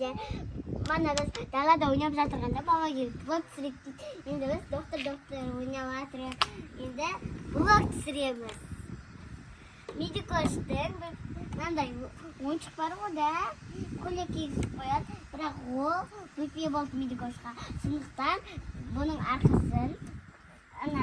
kelince mana biz dalada oynab жатырганда baba kelip blok түсірейік дейді. Енді біз доктор ойнап жатырмыз. Енді блок түсіреміз. Медикоштың мынандай ойыншық бар ғой да, көйлек кигізіп қояды, бірақ ол бүпе болды медикошқа. Сондықтан бұның арқасын ана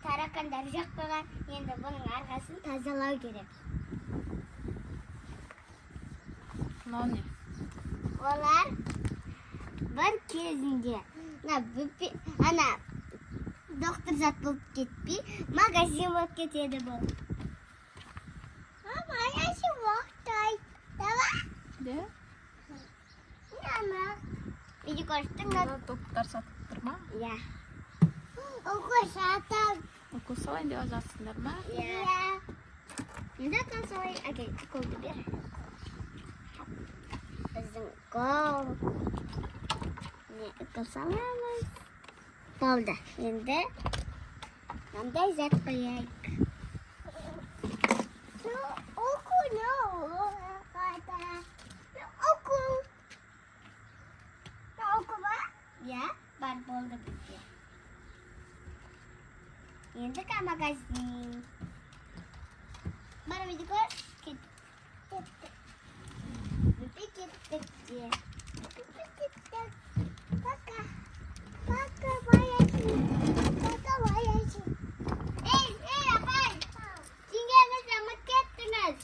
таракандар жеп қойған. Енді бұның арқасын тазалау керек. Мынау Олар бір кезінде ана доктор зат болып кетпей, магазин болып кетеді бұл. Мама, я сегодня давай. Да? Мама. Медикоштың Доктор сатып тұр ма? Я. Укус атам. Укус салайын деп жатсыңдар ма? Я. Енді қансалай. Окей, уколды бер. Біздің укол. Не, укол саламыз. Болды. Енді мынандай зат қояйық. Ya, бар болды бізде. Енді магазин. Бар медикош кеттік. Бүпе кеттік де. Пока баяшын. Ей, апай! Жеңгеміз ұмыт кеттіңіз.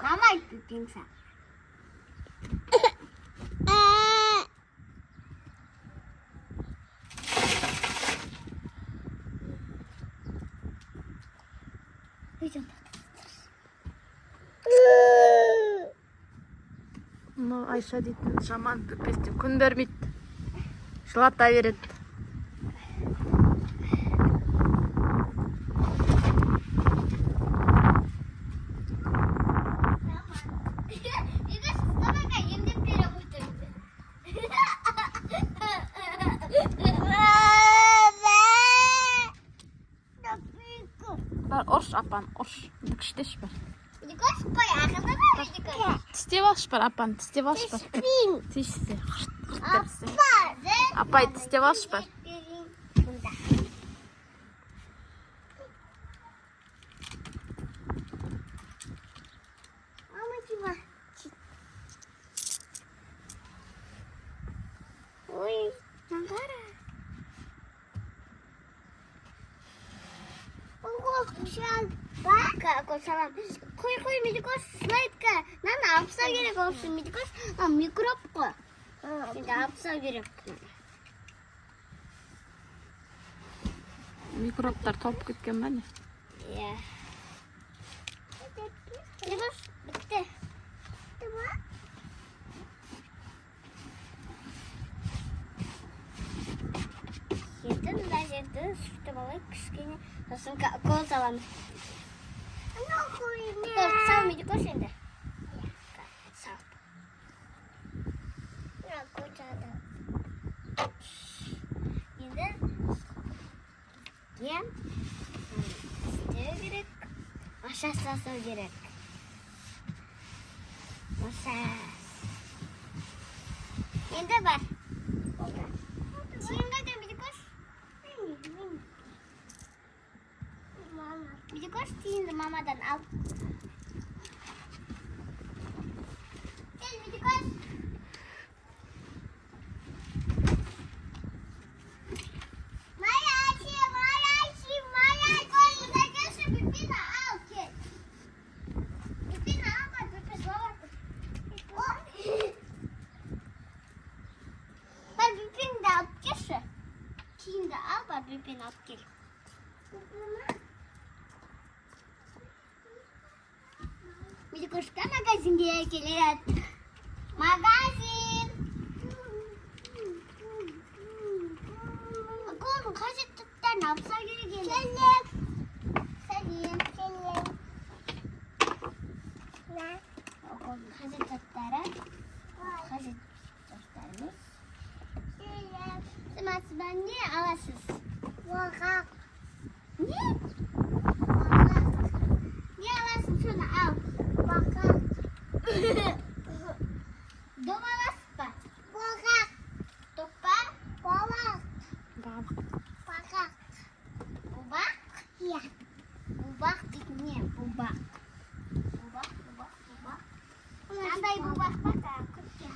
Мама бүпеңсі. Мынау Айша дейтін жаман бүпесіне күн бермейді. Жылата береді. Орш апан, орш. Күштеш бар. Медикош қой, ақылды ма медикош? Тістеп алшы бар, апан, тістеп алшы бар. Тісте, апай, тістеп алшы бар. Ой, нағара. Какой салам. Қой, медикош слайдқа. Наны апса керек олсы медикош. Микроб қой. Енді апса керек. Микробтар толып кеткен ба не? Иә. Медикош, бітті. Енді мына жерді сүртіп алайық кішкене. Сосын қол саламыз. Сал медикош енді. Сал. Енді істеу керек. Массаж жасау керек. Массаж. Енді бар. Сен қайда медикош? Медикош тиінді мамадан ал. Кел, медикош. Маяши. Бұда келші, бүпені ал, кел. Бүпені ал бар, бүпе золаты. Бар, бүпені де алып келші. Тиінді ал бар, бүпені алып кел. Медикошқа магазинге келеді. Магазин! Қолдың қажеттіктен апса керек енді. Келем. Сәлем. Қолдың қажеттіктері. Қажеттіктеріміз. Сәлем. Ne alasız? Vakak. Ne? Vakak. Ne alasın şunu al. Vakak. Domalas pa. Vakak. Topa. Vakak. Vakak. Bubak? Iya. Bubak ini bubak. Bubak. Andai bubak pa takut ya.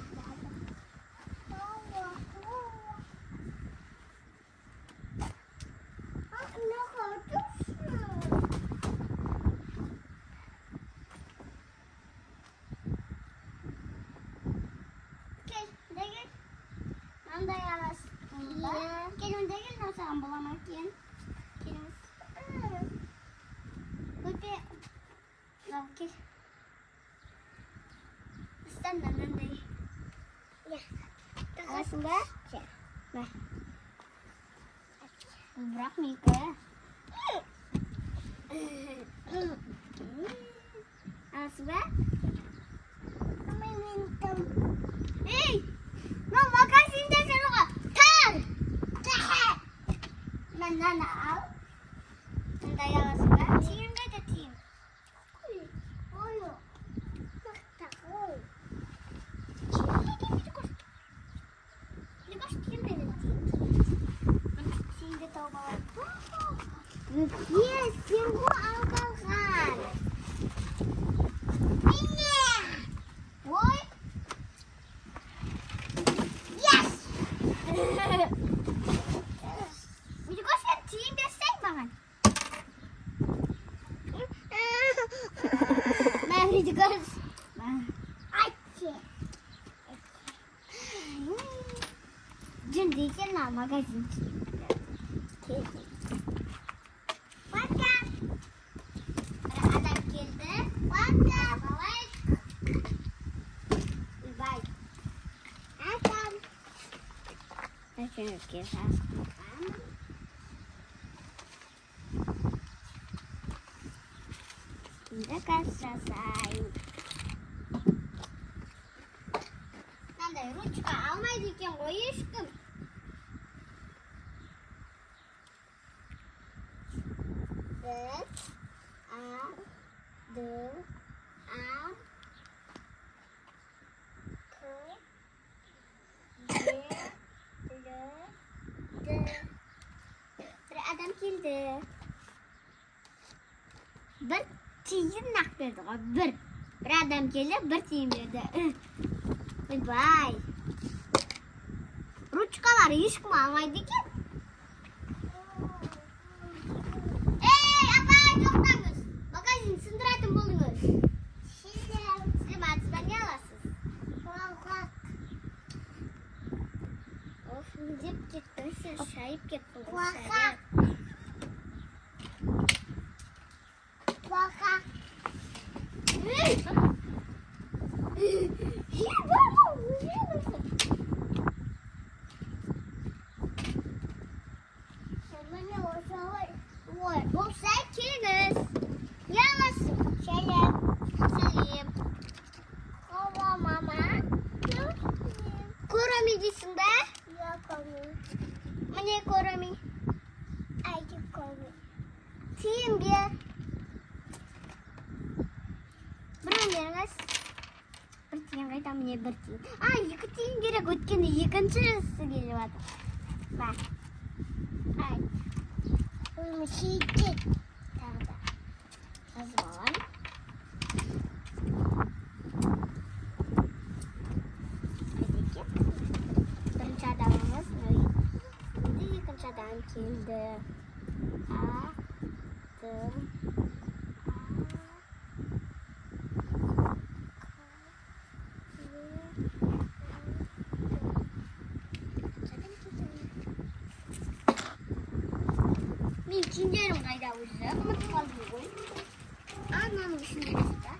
Andai alas. Kelime değil nasıl ambulamak yen? Tapi, oke. Stand nanti. Ya. Alas mbak. Nah. Berak nih ke. Alas mbak. Kami minta. Mau makan sini seluruh. Tar. Nana al. Nanti alas mbak. Tim nggak ada tim. Oh, takut. Ini pasti tim ada tim. Sini tahu bawa. Yes, tim gua alkohol. Ini. Woi. Yes. Ini gua sih tim biasa banget. Nah, ini juga. Aceh. Jadi nama magazin. Makan. Ada kita. Makan. Baik. Baik. Makan. Makan kita. Udah kan selesai. Nanda rujka almaydı ki koyuştum. Evet. Adam keldi. Bir tiyin naq berdi. Bir adam keldi, bir tiyin berdi. Vay. Ruchkalar hech kim olmaydi ekan. Ey, apay, to'xtamiz. Magazin sindiratib bo'ldingiz. Sizlar matbani olasiz. Of, deb ketdim, shayib ketdim. Olsa ikiniz. Yalasın. Selim. Hava mama. Korami diyorsun be? Ya komi. Mene korami? Ayı komi. Tiyim bir. Berangkat. Bertiga tamanya bertiga. Екі тиын керек, өткенде екіншісі келіп жатыр. Бak. Ay. Bunu çiğdek. Tағы да. Жазып алайын. Бірінші адамымыз. Енді екінші адам келді. Cincerim kayda uçsa, ama tıkaldı koy. Anam düşündü işte.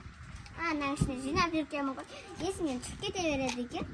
Anam şimdi zina bir kere koy. Yesinin Türkiye'de verirdi ki.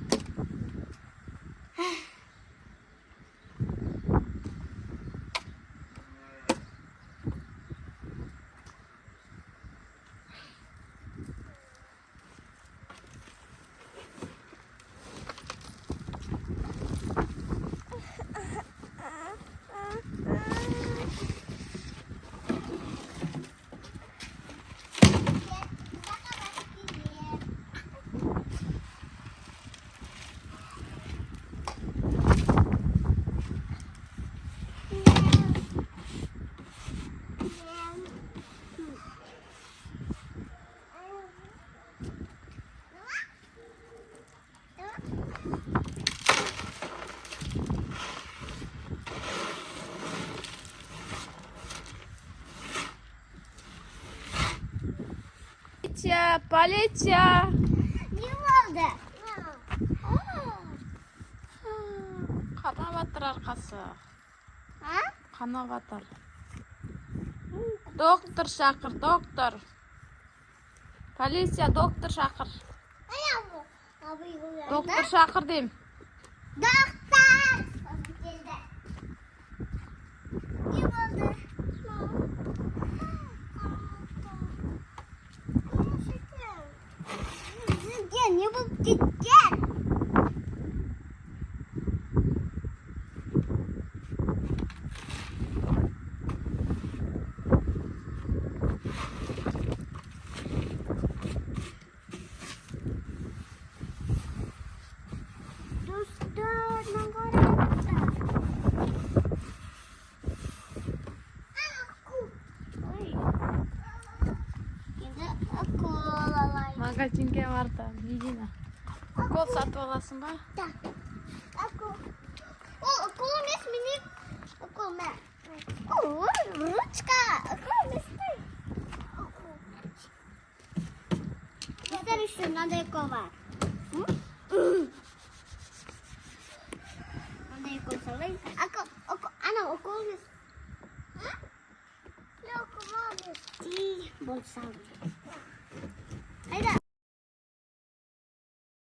полиция. Не болды? Қанап жатыр арқасы. А? Қанап жатыр. Доктор шақыр, доктор. Полиция, доктор шақыр. Доктор шақыр дейм. Доктор! Geldi. Ne oldu? Gel, ne bu? Gel. Dostlar, nangorata. Ой. Енді укол алайын. Магазинге барды, Лидина. Укол сатып аласың ба? Да. Укол. Ол укол емес, міне укол ма? О, ручка. Укол емес қой. Біздер үшін мынандай укол бар. Мынандай укол салайын. Ана укол емес. Не укол емес. Болды салдым.